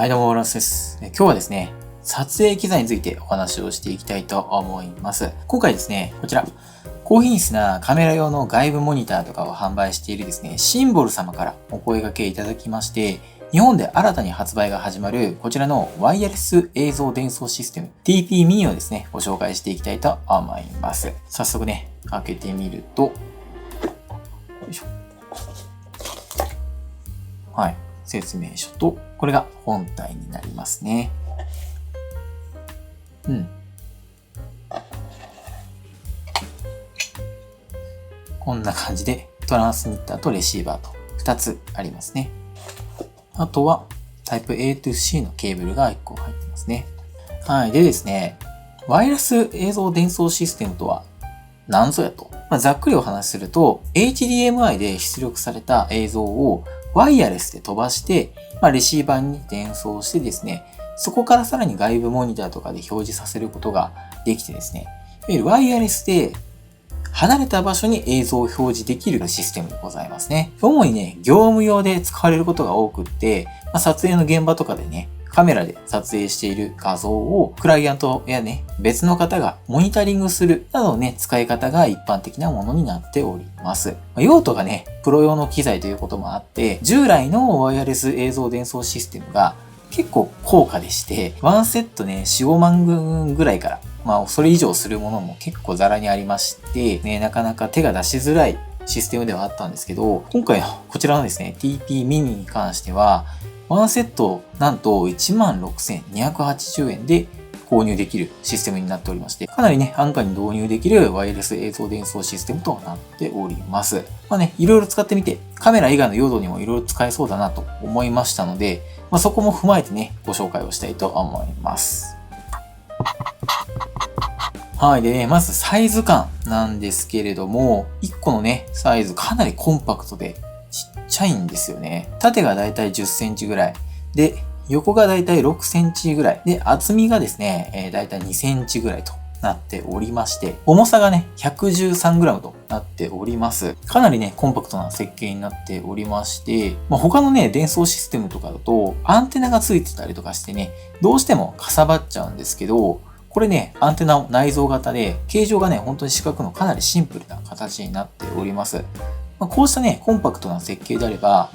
はい、どうも、ラスです。今日はですね、撮影機材についてお話をしていきたいと思います。今回ですね、こちら、高品質なカメラ用の外部モニターとかを販売しているですね、シンボル様からお声掛けいただきまして、日本で新たに発売が始まるこちらのワイヤレス映像伝送システム TP Mini をですね、ご紹介していきたいと思います。早速ね、開けてみると、よいしょ。はい。説明書と、これが本体になりますね。こんな感じでトランスミッターとレシーバーと2つありますね。あとはタイプ A to C のケーブルが1個入ってますね。はい。でですね、ワイヤレス映像伝送システムとは何ぞやと。ざっくりお話しすると、HDMI で出力された映像をワイヤレスで飛ばして、レシーバーに伝送してですね、そこからさらに外部モニターとかで表示させることができてですね、いわゆるワイヤレスで離れた場所に映像を表示できるシステムでございますね。主にね、業務用で使われることが多くって、撮影の現場とかでね、カメラで撮影している画像をクライアントやね、別の方がモニタリングするなどのね、使い方が一般的なものになっております。用途がね、プロ用の機材ということもあって、従来のワイヤレス映像伝送システムが結構高価でして、ワンセットね、4、5万軍ぐらいから、それ以上するものも結構ザラにありまして、ね、なかなか手が出しづらいシステムではあったんですけど、今回こちらのですね、TP Mini に関しては、ワンセットなんと 16,280 円で購入できるシステムになっておりまして、かなりね、安価に導入できるワイヤレス映像伝送システムとなっております。いろいろ使ってみて、カメラ以外の用途にもいろいろ使えそうだなと思いましたので、そこも踏まえてね、ご紹介をしたいと思います。はい。でね、まずサイズ感なんですけれども、1個のね、サイズかなりコンパクトでちっちゃいんですよね。縦がだいたい10センチぐらい。で、横がだいたい6センチぐらい。で、厚みがですね、だいたい2センチぐらいとなっておりまして、重さがね、113g となっております。かなりね、コンパクトな設計になっておりまして、他のね、伝送システムとかだと、アンテナがついてたりとかしてね、どうしてもかさばっちゃうんですけど、これね、アンテナを内蔵型で、形状がね、本当に四角のかなりシンプルな形になっております。こうしたね、コンパクトな設計であれば、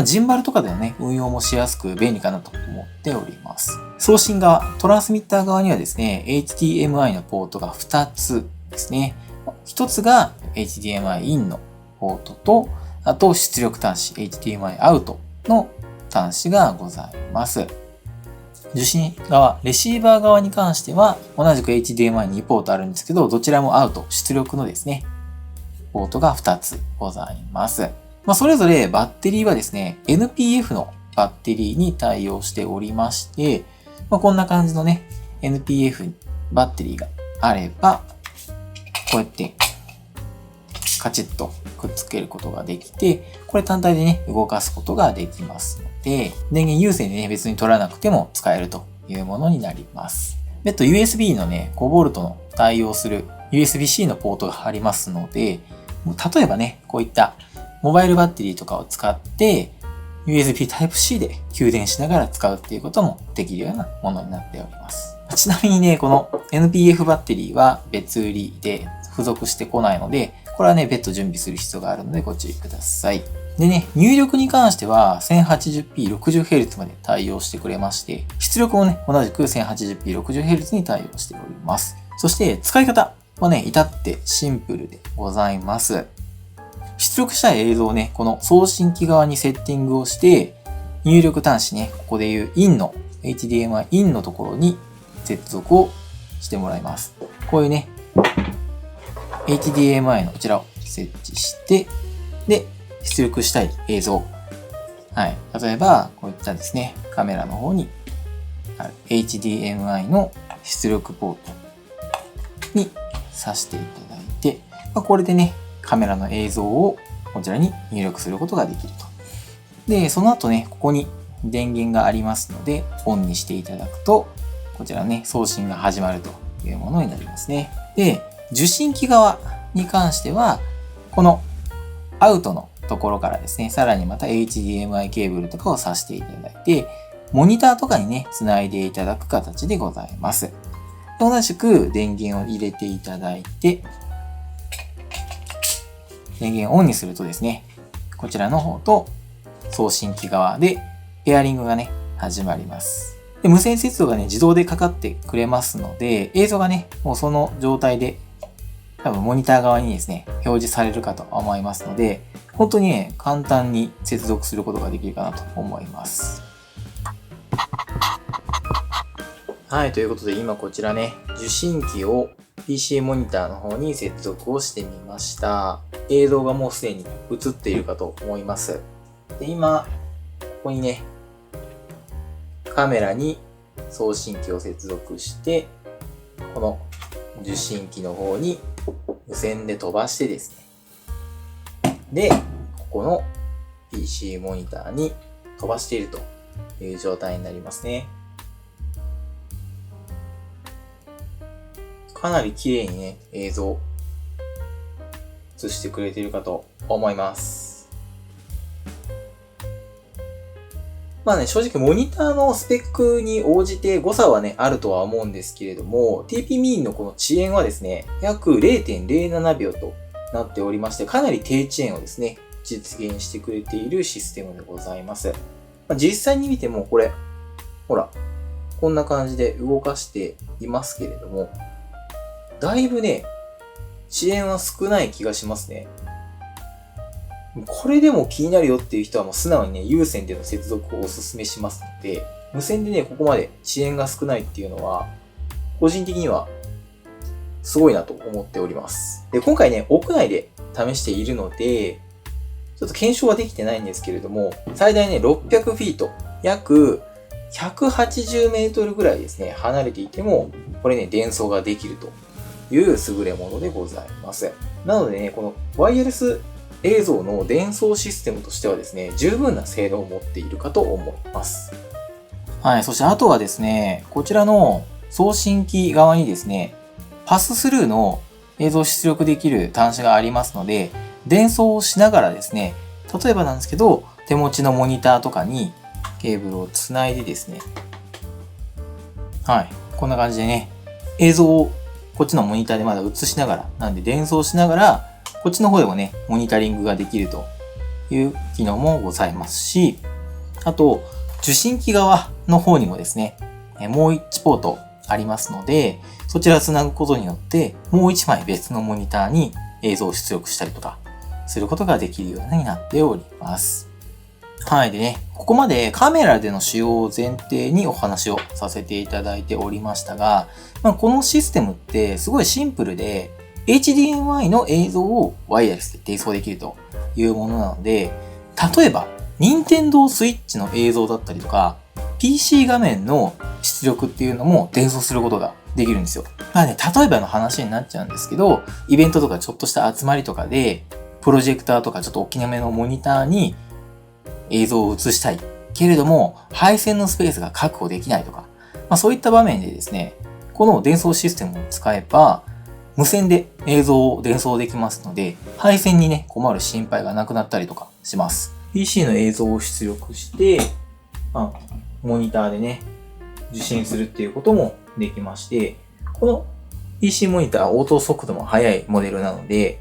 ジンバルとかでのね、運用もしやすく便利かなと思っております。送信側、トランスミッター側にはですね、HDMI のポートが2つですね。1つが HDMI in のポートと、あと出力端子 HDMI out の端子がございます。受信側、レシーバー側に関しては、同じく HDMI2 ポートあるんですけど、どちらもアウト、出力のですね、ポートが2つございます。それぞれバッテリーはですね、NPF のバッテリーに対応しておりまして、こんな感じのね、NPF バッテリーがあれば、こうやってカチッとくっつけることができて、これ単体でね、動かすことができますので、電源有線でね、別に取らなくても使えるというものになります。別途 USB のね、5V の対応する USB-C のポートがありますので、例えばね、こういったモバイルバッテリーとかを使って、USB Type-C で給電しながら使うっていうこともできるようなものになっております。ちなみにね、この NPF バッテリーは別売りで付属してこないので、これはね、別途準備する必要があるのでご注意ください。でね、入力に関しては 1080p60Hz まで対応してくれまして、出力もね、同じく 1080p60Hz に対応しております。そして使い方はね、至ってシンプルでございます。出力したい映像をね、この送信機側にセッティングをして、入力端子ね、ここでいう IN の HDMI IN のところに接続をしてもらいます。こういうね、HDMI のこちらを設置して、で、出力したい映像。はい。例えば、こういったですね、カメラの方にある HDMI の出力ポートに挿していただいて、これでね、カメラの映像をこちらに入力することができると。で、その後ね、ここに電源がありますので、オンにしていただくと、こちらね、送信が始まるというものになりますね。で、受信機側に関しては、このアウトのところからですね、さらにまた HDMI ケーブルとかを挿していただいて、モニターとかにね、つないでいただく形でございます。同じく電源を入れていただいて、電源をオンにするとですね、こちらの方と送信機側でペアリングがね、始まります。で無線接続がね、自動でかかってくれますので、映像がね、もうその状態で多分モニター側にですね、表示されるかと思いますので、本当にね、簡単に接続することができるかなと思います。はい、ということで今こちらね、受信機を PC モニターの方に接続をしてみました。映像がもうすでに映っているかと思います。で今、ここにね、カメラに送信機を接続して、この受信機の方に無線で飛ばしてですね。で、ここの PC モニターに飛ばしているという状態になりますね。かなり綺麗にね、映像映してくれているかと思います。まあね、正直モニターのスペックに応じて誤差はね、あるとは思うんですけれども、TP-Mean のこの遅延はですね、約 0.07 秒となっておりまして、かなり低遅延をですね、実現してくれているシステムでございます。実際に見てもこれ、ほら、こんな感じで動かしていますけれども、だいぶね、遅延は少ない気がしますね。これでも気になるよっていう人はもう素直にね、有線での接続をお勧めしますので、無線でね、ここまで遅延が少ないっていうのは、個人的にはすごいなと思っております。で、今回ね、屋内で試しているので、ちょっと検証はできてないんですけれども、最大ね、600フィート、約180メートルぐらいですね、離れていても、これね、伝送ができるという優れものでございます。なのでね、このワイヤレス映像の伝送システムとしてはですね、十分な性能を持っているかと思います。はい、そしてあとはですね、こちらの送信機側にですね、パススルーの映像出力できる端子がありますので、伝送をしながらですね、例えばなんですけど、手持ちのモニターとかにケーブルをつないでですね、はい、こんな感じでね、映像をこっちのモニターでまだ映しながら、なんで伝送しながら、こっちの方でもね、モニタリングができるという機能もございますし、あと、受信機側の方にもですね、もう1ポートありますので、そちらをつなぐことによって、もう1枚別のモニターに映像を出力したりとか、することができるようになっております。はい。でね、ここまでカメラでの使用を前提にお話をさせていただいておりましたが、このシステムってすごいシンプルで、HDMI の映像をワイヤレスで伝送できるというものなので、例えば、Nintendo Switch の映像だったりとか、PC 画面の出力っていうのも伝送することができるんですよ。例えばの話になっちゃうんですけど、イベントとかちょっとした集まりとかで、プロジェクターとかちょっと大きなめのモニターに映像を映したい。けれども、配線のスペースが確保できないとか、そういった場面でですね、この伝送システムを使えば、無線で映像を伝送できますので、配線にね、困る心配がなくなったりとかします。PC の映像を出力して、モニターでね、受信するっていうこともできまして、この PC モニター応答速度も速いモデルなので、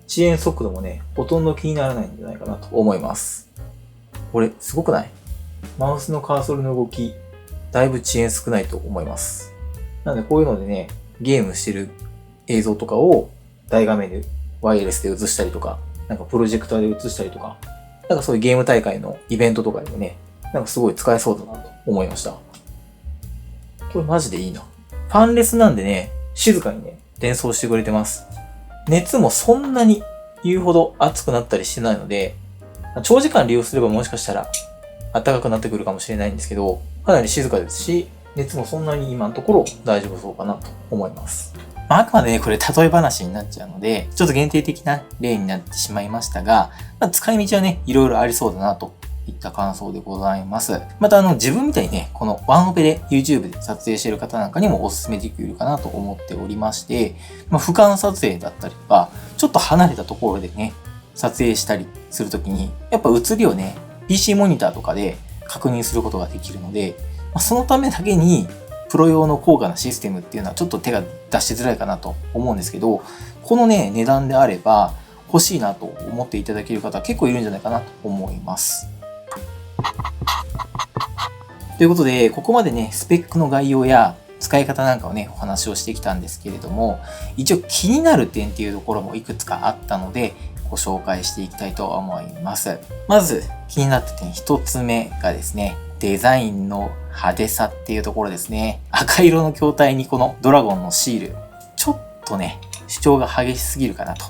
遅延速度もね、ほとんど気にならないんじゃないかなと思います。これ、すごくない？マウスのカーソルの動き、だいぶ遅延少ないと思います。なので、こういうのでね、ゲームしてる映像とかを大画面でワイヤレスで映したりとか、プロジェクターで映したりとか、そういうゲーム大会のイベントとかでもね、すごい使えそうだなと思いました。これマジでいいな。ファンレスなんでね、静かにね、伝送してくれてます。熱もそんなに言うほど熱くなったりしてないので、長時間利用すればもしかしたら暖かくなってくるかもしれないんですけど、かなり静かですし、熱もそんなに今のところ大丈夫そうかなと思います。あくまでね、これ例え話になっちゃうので、ちょっと限定的な例になってしまいましたが、使い道はね、いろいろありそうだなといった感想でございます。また自分みたいにね、このワンオペで YouTube で撮影している方なんかにもお勧めできるかなと思っておりまして、俯瞰撮影だったりとか、ちょっと離れたところでね、撮影したりするときに、やっぱ映りをね、PC モニターとかで確認することができるので、そのためだけにプロ用の高価なシステムっていうのはちょっと手が出しづらいかなと思うんですけど、このね、値段であれば欲しいなと思っていただける方結構いるんじゃないかなと思います。ということで、ここまでね、スペックの概要や使い方なんかをね、お話をしてきたんですけれども、一応気になる点っていうところもいくつかあったので、ご紹介していきたいと思います。まず、気になった点一つ目がですね、デザインの派手さっていうところですね。赤色の筐体にこのドラゴンのシール、ちょっとね、主張が激しすぎるかなと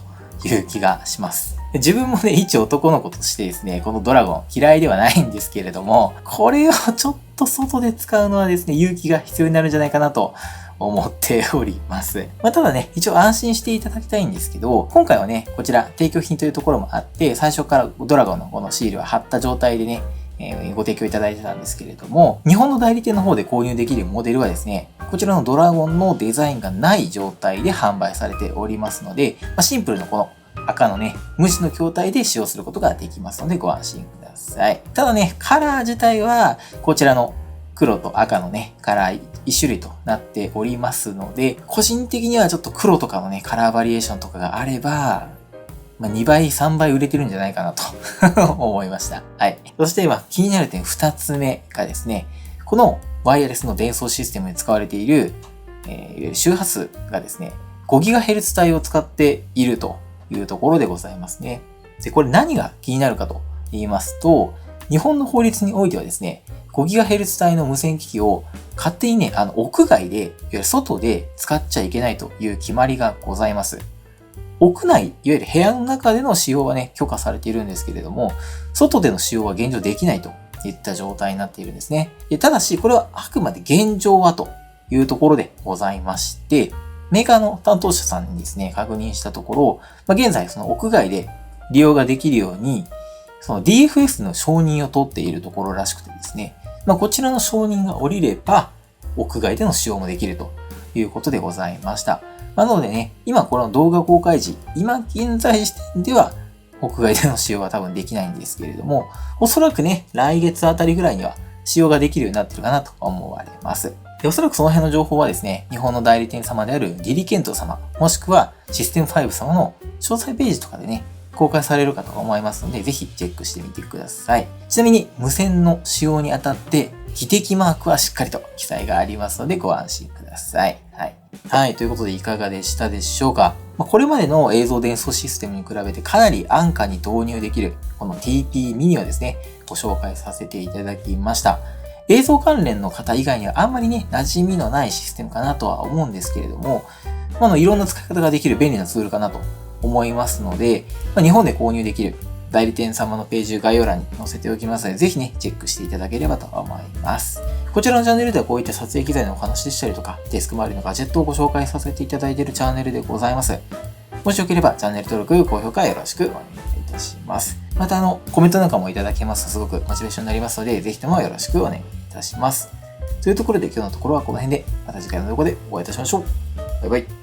いう気がします。自分もね、一男の子としてですね、このドラゴン嫌いではないんですけれども、これをちょっと外で使うのはですね、勇気が必要になるんじゃないかなと思っております。ただね、一応安心していただきたいんですけど、今回はね、こちら提供品というところもあって、最初からドラゴンのこのシールは貼った状態でね、ご提供いただいてたんですけれども、日本の代理店の方で購入できるモデルはですね、こちらのドラゴンのデザインがない状態で販売されておりますので、シンプルなこの赤のね、無地の筐体で使用することができますのでご安心ください。ただね、カラー自体はこちらの黒と赤のね、カラー1種類となっておりますので、個人的にはちょっと黒とかのね、カラーバリエーションとかがあれば、2倍、3倍売れてるんじゃないかなと思いました。はい。そして気になる点2つ目がですね、このワイヤレスの伝送システムに使われている、いわゆる周波数がですね、5GHz 帯を使っているというところでございますね。で、これ何が気になるかと言いますと、日本の法律においてはですね、5GHz 帯の無線機器を勝手にね、屋外で、いわゆる外で使っちゃいけないという決まりがございます。屋内、いわゆる部屋の中での使用はね、許可されているんですけれども、外での使用は現状できないといった状態になっているんですね。ただし、これはあくまで現状はというところでございまして、メーカーの担当者さんにですね、確認したところ、現在その屋外で利用ができるように、その DFS の承認を取っているところらしくてですね、こちらの承認が下りれば、屋外での使用もできるということでございました。なのでね、今この動画公開時、今現在時点では、屋外での使用は多分できないんですけれども、おそらくね、来月あたりぐらいには使用ができるようになってるかなと思われます。で、おそらくその辺の情報はですね、日本の代理店様であるリリケント様、もしくはシステム5様の詳細ページとかでね、公開されるかと思いますので、ぜひチェックしてみてください。ちなみに、無線の使用にあたって、技的マークはしっかりと記載がありますので、ご安心ください。はい。ということで、いかがでしたでしょうか。これまでの映像伝送システムに比べてかなり安価に導入できる、この TP ミニをですね、ご紹介させていただきました。映像関連の方以外にはあんまりね、馴染みのないシステムかなとは思うんですけれども、いろんな使い方ができる便利なツールかなと思いますので、日本で購入できる代理店様のページ概要欄に載せておきますので、ぜひね、チェックしていただければと思います。こちらのチャンネルではこういった撮影機材のお話でしたりとか、デスク周りのガジェットをご紹介させていただいているチャンネルでございます。もしよければチャンネル登録、高評価よろしくお願いいたします。またコメントなんかもいただけますとすごくモチベーションになりますので、ぜひともよろしくお願いいたします。というところで今日のところはこの辺で、また次回の動画でお会いいたしましょう。バイバイ。